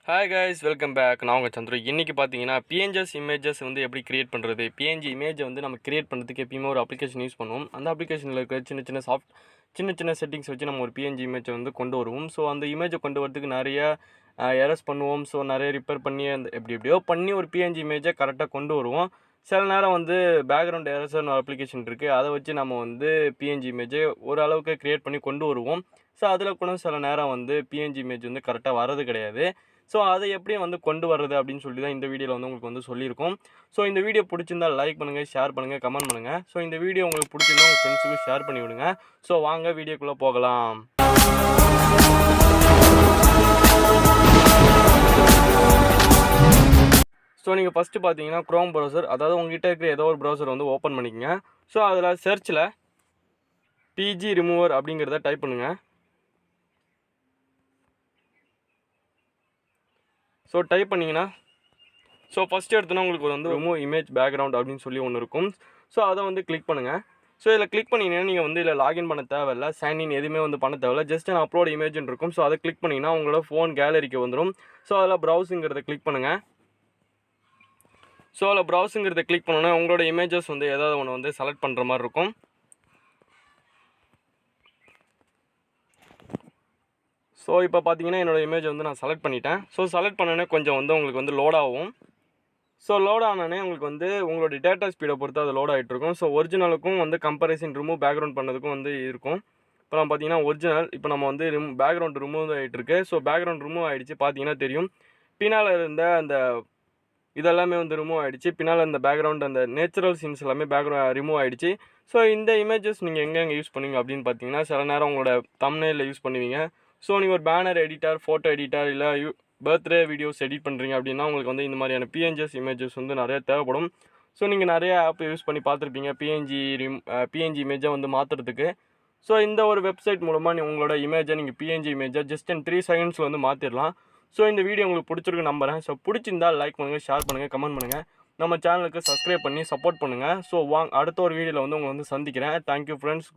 Hi guys, welcome back. நான் உங்கள் சந்திரு. இன்றைக்கி பார்த்தீங்கன்னா பிஎன்ஜிஎஸ் இமேஜஸ் வந்து எப்படி க்ரியேட் பண்ணுறது. பிஎன்ஜி இமேஜை வந்து நம்ம க்ரியேட் பண்ணுறதுக்கு எப்பயுமே ஒரு அப்ளிகேஷன் யூஸ் பண்ணுவோம். அந்த அப்ளிகேஷனில் இருக்கிற சின்ன சின்ன செட்டிங்ஸ் வச்சு நம்ம ஒரு பிஎன்ஜி இமேஜை வந்து கொண்டு வருவோம். ஸோ அந்த இமேஜை கொண்டு வரதுக்கு நிறைய எரர்ஸ் பண்ணுவோம். ஸோ நிறைய ரிப்பேர் பண்ணி அந்த எப்படியோ பண்ணி ஒரு பிஎன்ஜி இமேஜை கரெக்டாக கொண்டு வருவோம். சில நேரம் வந்து பேக்ரவுண்ட் எரர்ஸ்னு ஒரு அப்ளிகேஷன் இருக்குது. அதை வச்சு நம்ம வந்து பிஎன்ஜி இமேஜை ஓரளவுக்கு க்ரியேட் பண்ணி கொண்டு வருவோம். ஸோ அதில் கூட சில நேரம் வந்து பிஎன்ஜி இமேஜ் வந்து கரெக்டாக வரது கிடையாது. ஸோ அதை எப்படி வந்து கொண்டு வர்றது அப்படின்னு சொல்லி தான் இந்த வீடியோவில் வந்து உங்களுக்கு வந்து சொல்லியிருக்கோம். ஸோ இந்த வீடியோ பிடிச்சிருந்தால் லைக் பண்ணுங்கள், ஷேர் பண்ணுங்கள், கமெண்ட் பண்ணுங்கள். ஸோ இந்த வீடியோ உங்களுக்கு பிடிச்சிருந்தா உங்கள் ஃப்ரெண்ட்ஸுக்கு ஷேர் பண்ணி விடுங்க. ஸோ வாங்க வீடியோக்குள்ளே போகலாம். ஸோ நீங்கள் ஃபஸ்ட்டு பார்த்தீங்கன்னா க்ரோம் ப்ரௌசர், அதாவது உங்கள்கிட்ட இருக்கிற ஏதோ ஒரு ப்ரௌசர் வந்து ஓப்பன் பண்ணிக்கங்க. ஸோ அதில் சர்ச்சில் பிஜி ரிமூவர் அப்படிங்கிறத டைப் பண்ணுங்கள். ஸோ டைப் பண்ணிங்கன்னா ஃபஸ்ட்டு எடுத்தோன்னா உங்களுக்கு வந்து ரிமூவ் இமேஜ் பேக்ரவுண்ட் அப்படின்னு சொல்லி ஒன்று இருக்கும். ஸோ அதை வந்து கிளிக் பண்ணுங்கள். ஸோ இதில் கிளிக் பண்ணிங்கன்னா நீங்கள் வந்து இதில் லாகின் பண்ண தேவையில்லை, சைன்இன் எதுவுமே வந்து பண்ண தேவையில்லை. ஜஸ்ட் நான் அப்லோட் இமேஜ்னு இருக்கும். ஸோ அதை கிளிக் பண்ணிங்கன்னா உங்களோட ஃபோன் கேலரிக்கு வந்துடும். ஸோ அதில் ப்ரௌஸுங்கிறத கிளிக் பண்ணுங்கள். ஸோ அதில் ப்ரௌஸுங்கிறத கிளிக் பண்ணோன்னா உங்களோட இமேஜஸ் வந்து ஏதாவது ஒன்று வந்து செலக்ட் பண்ணுற மாதிரி இருக்கும். ஸோ இப்போ பார்த்தீங்கன்னா என்னோடய இமேஜ் வந்து நான் செலக்ட் பண்ணிட்டேன். ஸோ செலக்ட் பண்ணோன்னே கொஞ்சம் வந்து உங்களுக்கு வந்து லோட் ஆகும். ஸோ லோட் ஆனோடனே உங்களுக்கு வந்து உங்களுடைய டேட்டா ஸ்பீடை பொறுத்து அது லோட் ஆகிட்ருக்கும். ஸோ ஒரிஜினலுக்கும் வந்து கம்பேரிசன் ரிமூவ் பேக்ரவுண்ட் பண்ணதுக்கும் வந்து இருக்கும். இப்போ நம்ம பார்த்தீங்கன்னா ஒரிஜினல் இப்போ நம்ம வந்து பேக்ரவுண்ட் ரிமூவ் ஆகிட்டுருக்கு. ஸோ பேக்ரவுண்ட் ரிமூவ் ஆகிடுச்சு. பார்த்தீங்கன்னா தெரியும், பின்னால் இருந்த அந்த இதெல்லாமே வந்து ரிமூவ் ஆகிடுச்சு. பின்னால் அந்த பேக்ரவுண்ட் அந்த நேச்சுரல் சீன்ஸ் எல்லாமே ரிமூவ் ஆகிடுச்சு. ஸோ இந்த இமேஜஸ் நீங்கள் எங்கே யூஸ் பண்ணுவீங்க அப்படின்னு பார்த்தீங்கன்னா சில நேரம் உங்களோட தம்ப்நெயிலில் யூஸ் பண்ணுவீங்க. ஸோ நீங்கள் ஒரு பேனர் எடிட்டர், ஃபோட்டோ எடிட்டர், இல்லை பர்த்டே வீடியோஸ் எடிட் பண்ணுறீங்க அப்படின்னா உங்களுக்கு வந்து இந்த மாதிரியான பிஎன்ஜிஎஸ் இமேஜஸ் வந்து நிறைய தேவைப்படும். ஸோ நீங்கள் நிறைய ஆப் யூஸ் பண்ணி பார்த்துருப்பீங்க பிஎன்ஜி இமேஜை வந்து மாற்றுறதுக்கு. ஸோ இந்த ஒரு வெப்சைட் மூலமாக உங்களோட இமேஜை நீங்கள் பிஎன்ஜி இமேஜை ஜஸ்ட் இன் 3 செகண்ட்ஸில் வந்து மாற்றிடலாம். ஸோ இந்த வீடியோ உங்களுக்கு பிடிச்சிருக்கு நம்புகிறேன். ஸோ பிடிச்சிருந்தால் லைக் பண்ணுங்கள், ஷேர் பண்ணுங்கள், கமெண்ட் பண்ணுங்கள். நம்ம சேனலுக்கு சப்ஸ்கிரைப் பண்ணி சப்போர்ட் பண்ணுங்கள். ஸோ அடுத்த ஒரு வீடியோவில் வந்து உங்களை வந்து சந்திக்கிறேன். Thank you friends.